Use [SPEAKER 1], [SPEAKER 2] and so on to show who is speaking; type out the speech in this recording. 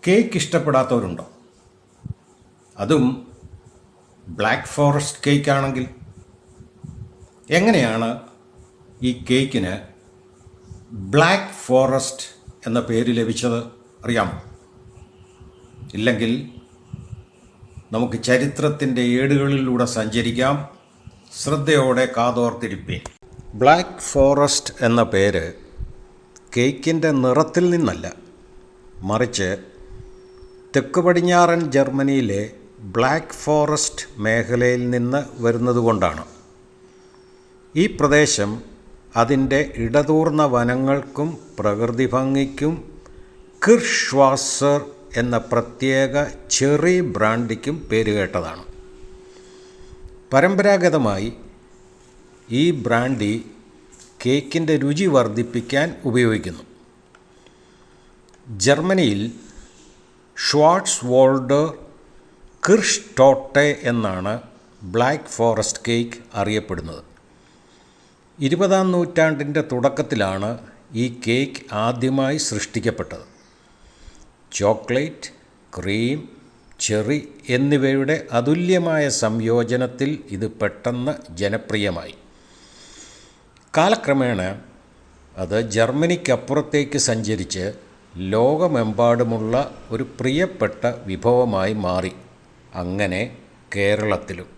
[SPEAKER 1] Cake ഇഷ്ടപ്പെടാത്തവരുണ്ടോ? അതും black forest cake ആണെങ്കിൽ. എങ്ങനെയാണ് ഈ കേക്കിന് ബ്ലാക്ക് ഫോറസ്റ്റ് എന്ന പേര് ലഭിച്ചത് അറിയാമോ? ഇല്ലെങ്കിൽ നമുക്ക് ചരിത്രത്തിൻ്റെ ഏടുകളിലൂടെ സഞ്ചരിക്കാം. ശ്രദ്ധയോടെ കാതോർത്തിരിപ്പീൻ. ബ്ലാക്ക് ഫോറസ്റ്റ് എന്ന പേര് കേക്കിൻ്റെ നിറത്തിൽ നിന്നല്ല, മറിച്ച് തെക്ക് പടിഞ്ഞാറൻ ജർമ്മനിയിലെ ബ്ലാക്ക് ഫോറസ്റ്റ് മേഖലയിൽ നിന്ന് വരുന്നതുകൊണ്ടാണ്. ഈ പ്രദേശം അതിൻ്റെ ഇടതൂർന്ന വനങ്ങൾക്കും പ്രകൃതി ഭംഗിക്കും കിർഷ്വാസർ എന്ന പ്രത്യേക ചെറി ബ്രാൻഡിക്കും പേരുകേട്ടതാണ്. പരമ്പരാഗതമായി ഈ ബ്രാൻഡി കേക്കിൻ്റെ രുചി വർദ്ധിപ്പിക്കാൻ ഉപയോഗിക്കുന്നു. ജർമ്മനിയിൽ ഷ്വാർട്സ്വാൾഡർ കിർഷ്ടോട്ടെ എന്നാണ് ബ്ലാക്ക് ഫോറസ്റ്റ് കേക്ക് അറിയപ്പെടുന്നത്. 20-ാം നൂറ്റാണ്ടിൻ്റെ തുടക്കത്തിലാണ് ഈ കേക്ക് ആദ്യമായി സൃഷ്ടിക്കപ്പെട്ടത്. ചോക്ലേറ്റ്, ക്രീം, ചെറി എന്നിവയുടെ അതുല്യമായ സംയോജനത്തിൽ ഇത് പെട്ടെന്ന് ജനപ്രിയമായി. കാലക്രമേണ അത് ജർമ്മനിക്കപ്പുറത്തേക്ക് സഞ്ചരിച്ച് ലോകമെമ്പാടുമുള്ള ഒരു പ്രിയപ്പെട്ട വിഭവമായി മാറി. അങ്ങനെ കേരളത്തിലും.